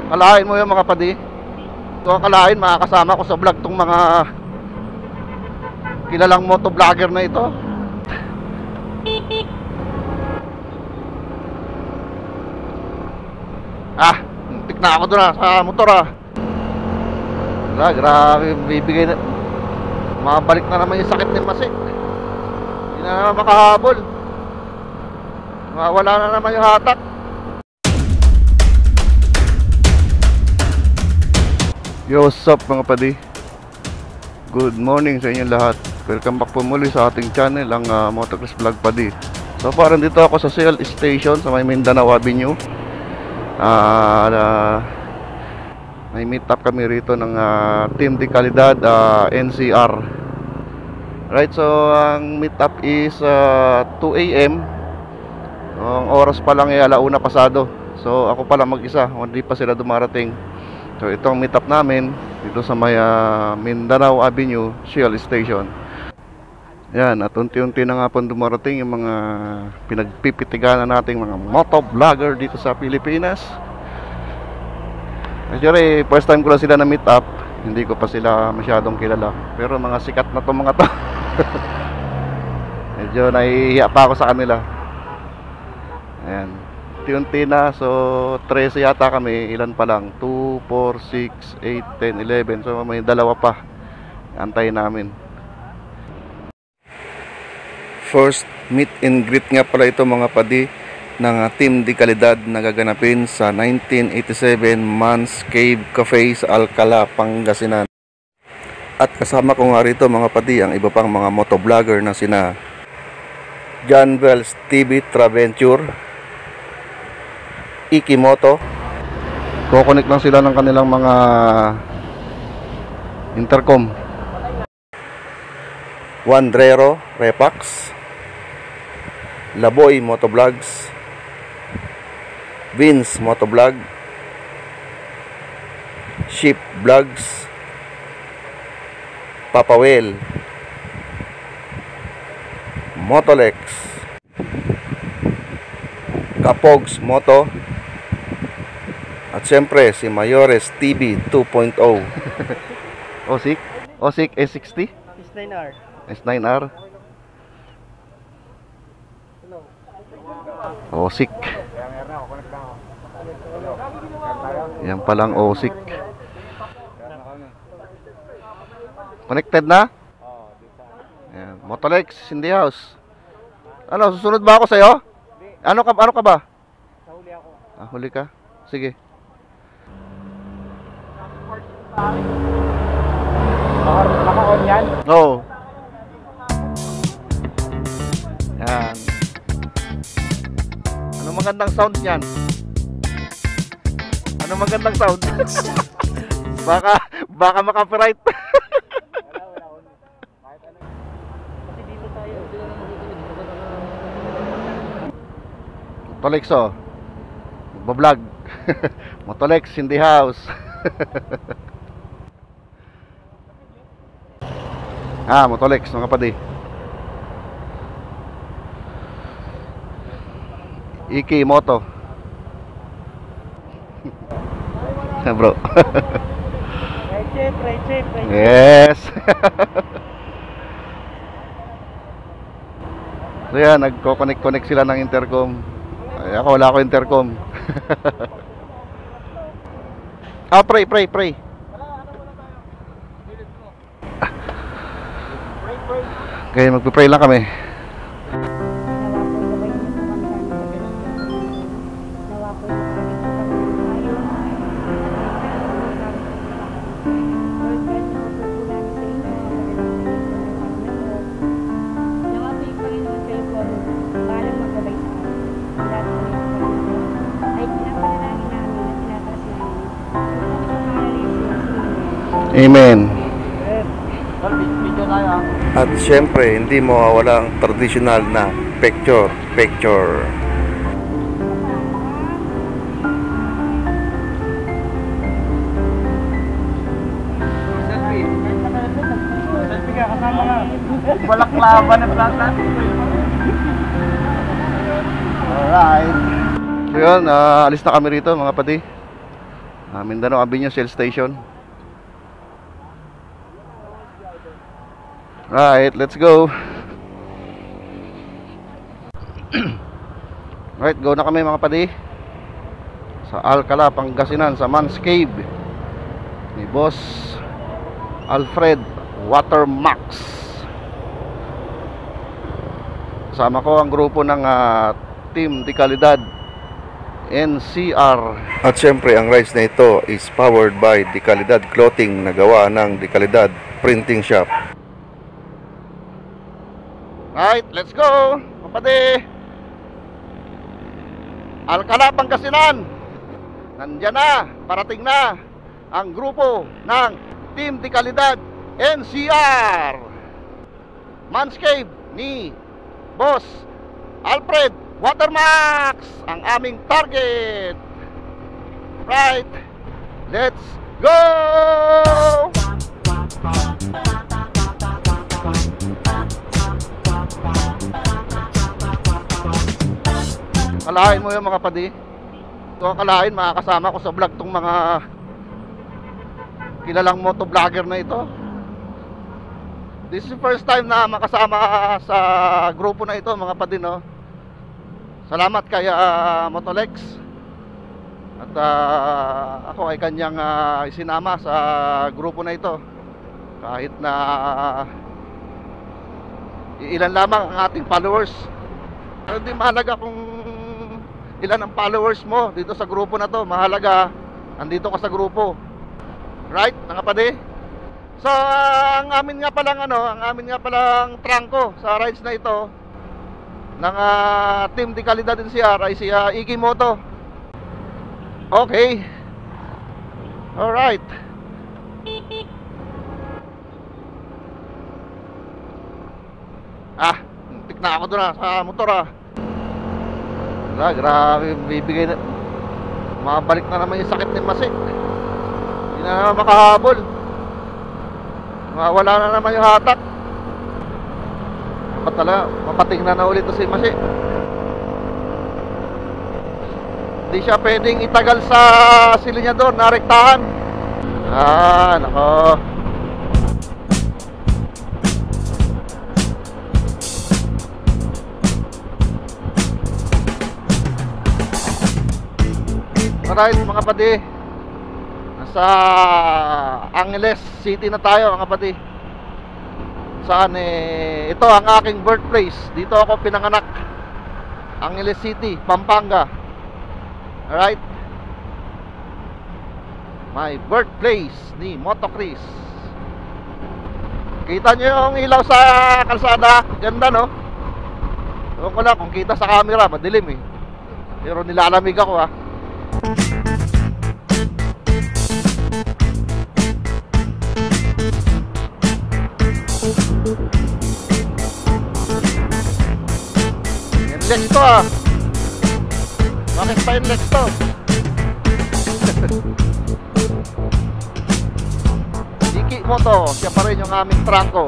Kalain mo yung mga padi. So kalain makakasama ko sa vlog tong mga kilalang motovlogger na ito. Muntik na ako doon sa motor Wala, grabe bibigay na. Mabalik na naman yung sakit ni Masik. Hindi na naman makahabol. Wala na naman yung hatak. Yo, what's up mga padi? Good morning sa inyong lahat. Welcome back po muli sa ating channel, ang Motocross Vlog Padi. So parang dito ako sa Shell Station sa may Mindanao Avenue. May meet up kami rito ng Team de Calidad NCR. Right, so ang meet up is 2 AM. Ang oras pa lang ay 1:00 pasado. So ako pa lang mag-isa, hindi pa sila dumarating. So itong meet up namin dito sa may Mindanao Avenue Shell Station. Yan, at unti-unti na nga po dumarating yung mga pinagpipitiganan nating mga motovlogger dito sa Pilipinas. Actually, first time ko lang sila na meet up. Hindi ko pa sila masyadong kilala. Pero mga sikat na to mga to. Medyo nahihiya pa ako sa kanila. Ayan, unti-unti na. So 13 yata kami. Ilan pa lang? 2, 4, 6, 8, 10, 11. So may dalawa pa. Antayin namin. First meet and greet nga pala ito mga padi ng Team de Calidad na gaganapin sa 1987 Mans Cave Cafe sa Alcala, Pangasinan. At kasama ko nga rito mga padi ang iba pang mga motovlogger na sina John Wells TV Traventure, Ikimoto. Kukonek lang sila ng kanilang mga intercom. Wandrero Repax, Laboy Motovlogs, Vince Motovlog, Ship Vlogs, Papawel, Motolex, Kapogs Moto, at syempre si Mayores TV 2.0. Osik? Osik S60? S9R. S9R? Osik. Yan palang Osik. Connected na? Yan. Motolex in the house. Ano, susunod ba ako sa'yo? Ano ka ba? Nahuli ako. Huli ka? Sige. Naka-on yan? Oo. Yan. Ano magandang sound niyan? Ano magandang sound? baka maka-copyright. Wala. Kahit ano. Kasi dito tayo. Motolex Bablog. Motolex in the house. Motolex mga padi. Ikimoto. Bro. Right chip. Yes. So yan, nagko-connect sila ng intercom. Ay, ako wala ko intercom. Pray. Okay, magpipray lang kami. Amen. At syempre, hindi mawawala ang traditional na picture. Selfie ka kasama nga. Balaklaban at lahat. Alright. So yun, alis na kami rito mga padi. Mindanao Avenue Shell Station. Right, let's go. Right, go na kami mga padi. Sa Alcala, Pangasinan, sa Man's Cave ni Boss Alfred Watermax. Kasama ko ang grupo ng Team de Calidad NCR. At syempre ang rides na ito is powered by De Calidad Clothing na gawa ng De Calidad Printing Shop. Right, let's go kapatid. Alcala, Pangasinan. Nandiyan na, parating na ang grupo ng Team de Calidad NCR. Man's Cave ni Boss Alfred Watermax ang aming target. Right, let's go. Kalahin mo yung mga padi. Ito kalahin, makakasama ko sa vlog tong mga kilalang motovlogger na ito. This is the first time na makasama sa grupo na ito mga padi, no? Salamat kay Motolex. At ako ay kanyang isinama sa grupo na ito. Kahit na ilan lamang ang ating followers. Hindi mahalaga kung ilan ang followers mo dito sa grupo na to. Mahalaga andito ka sa grupo. Right, mga padi? So ang amin nga palang trangko sa rides na ito ng Team de Calidad NCR ay si Iggy Moto. Okay. Alright. Tik na ako doon sa motor grabe, bibigay na. Mabalik na naman yung sakit ni Masi. Hindi na naman makahabol. Wala na naman yung hatak. Mapatingnan na ulit to si Masi. Hindi siya pwedeng itagal sa silinyador na rektahan. Nako. Alright mga padi, nasa Angeles City na tayo mga padi. Saan ito ang aking birthplace. Dito ako pinanganak. Angeles City, Pampanga. Alright, my birthplace ni Moto Chris. Kita nyo yung ilaw sa kalsada. Ganda, no? Ewan ko lang kung kita sa camera, madilim pero nilalamig ako Inlex to Bakit pa inlex to? Iki mo to. Siya pa rin yung aming trangko.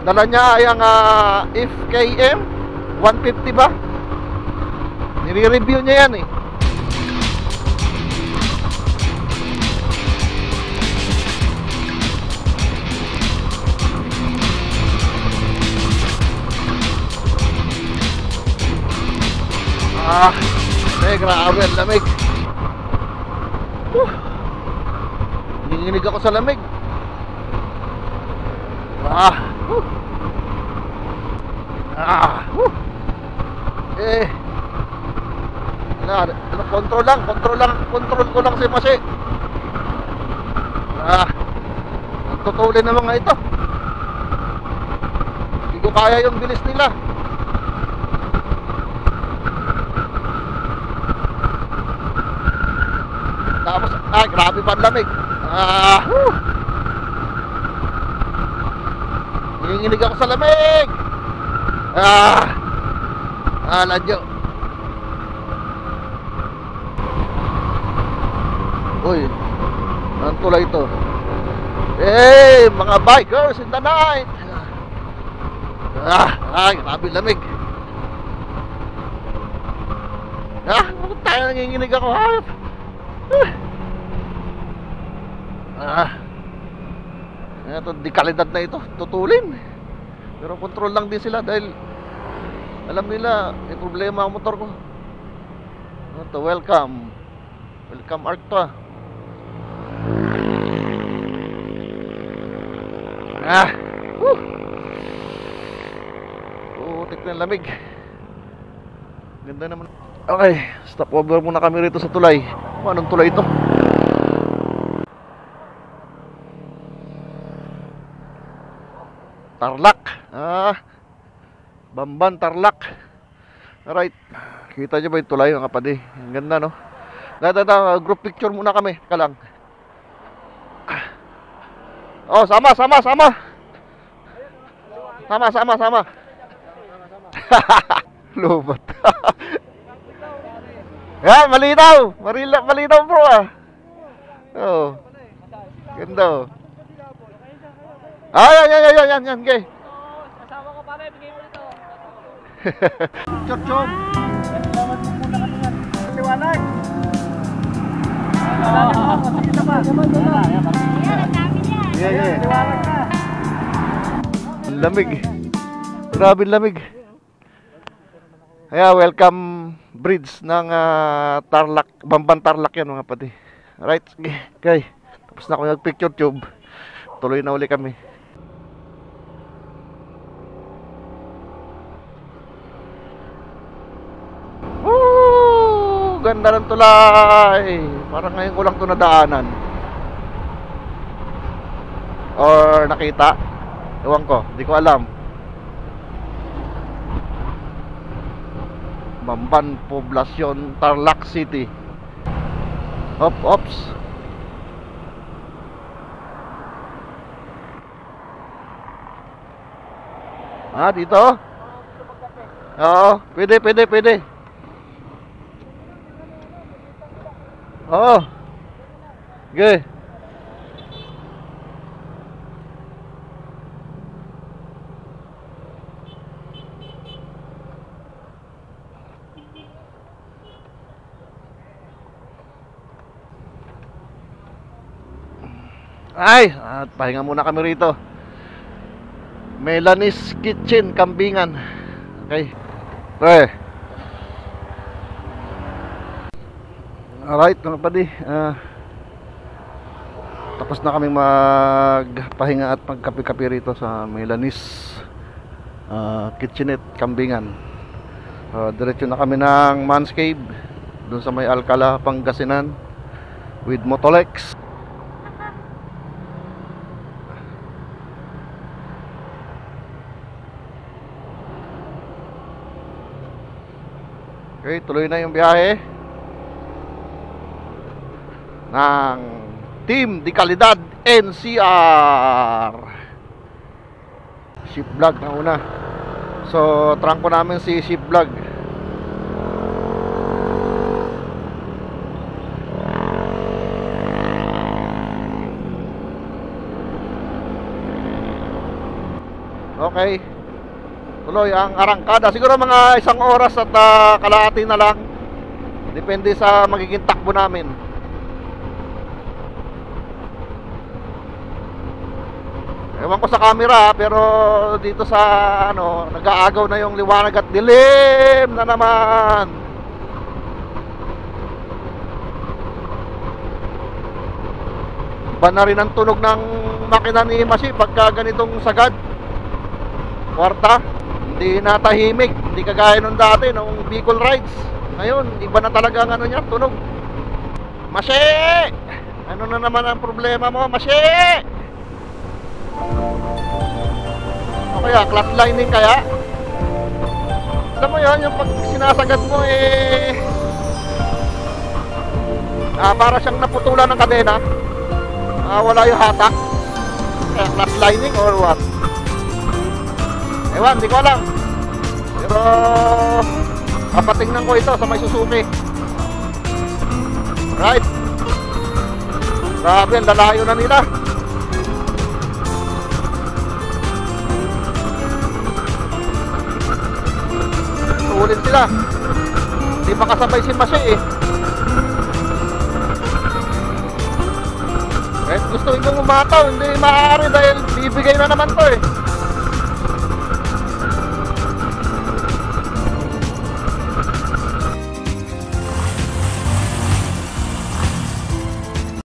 Dala niya ay ang FKM 150 ba? Nire-review niya yan grabe ang lamig. Nanginginig ako sa lamig. Control ko lang si Masi. Tutulin na mga ito. Hindi ko kaya yung bilis nila. Tapos, grabe pa ang lamig. Nanginginig ako sa lamig. Ladyo. Uy, ang tulay ito. Hey, mga bikers in the night. Grabe lamig. nanginginig ako. Hayop. Ito, di kalidad na ito. Tutulin. Pero control lang din sila dahil alam nila, may problema ang motor ko. Ito, welcome. Welcome Art to. Putik na lamig. Ganda naman. Okay, stop over muna kami rito sa tulay. Anong tulay ito? Tarlac. Bamban Tarlac. Alright. Kita nyo ba yung tulay mga kapatid? Ang ganda, no? Group picture muna kami. Teka lang. Oh, sama. Sama. Lubat. Yan, malinaw. Malinaw bro Oh. Ganda oh. Yan. Okay. Kasama ko pare, bigay mo nito. Chop. Liwanag. Yeah. Liwanag na. Lamig. Grabe lamig. Welcome bridge ng Tarlac, Bamban Tarlac yan mga pati. Right, okay. Tapos na ako nag-picture tube. Tuloy na uli kami. Woo! Ganda ng tulay. Parang ngayon ko lang ito nadaanan. Or nakita. Ewan ko, di ko alam. Bamban Poblacion, Tarlac City. Ops. Dito? Oo, pwede. Oo. Okay. At pahinga muna kami rito. Melanie's Kitchen, Kambingan. Okay. Alright mga padi, tapos na kaming magpahinga at magkape-kape rito sa Melanie's Kitchenette, Kambingan. Diretso na kami ng Man's Cave dun sa may Alcala, Pangasinan with Motolex. Okay, tuloy na yung biyahe ng Team Di Kalidad NCR. Ship vlog na una. So, trangko namin si Ship vlog. Okay. Tuloy ang arangkada. Siguro mga 1 oras at kalahati na lang. Depende sa magiging takbo namin. Ewan ko sa camera, pero dito sa nag-aagaw na yung liwanag at dilim na naman. Iba na rin ang tunog ng makina ni Masi pagka ganitong sagad. Kwarta. Hindi na tahimik, hindi kagaya nung dati nung Bicol Rides. Ngayon, iba na talaga ang niya, tunog. Masi! Ano na naman ang problema mo, Masi? O kaya, class lining kaya? Alam mo yun, yung pag sinasagad mo para siyang naputulan ng kadena. Wala yung hatak. Kaya class lining or what? Ewan, di ko alam. Pero papatingnan ko ito sa may Suzuki. Right. Grabe, lalayo na nila. Ulit sila. Hindi makasabay si Masi gustuin kong umataw, hindi maaari dahil bibigay na naman to eh.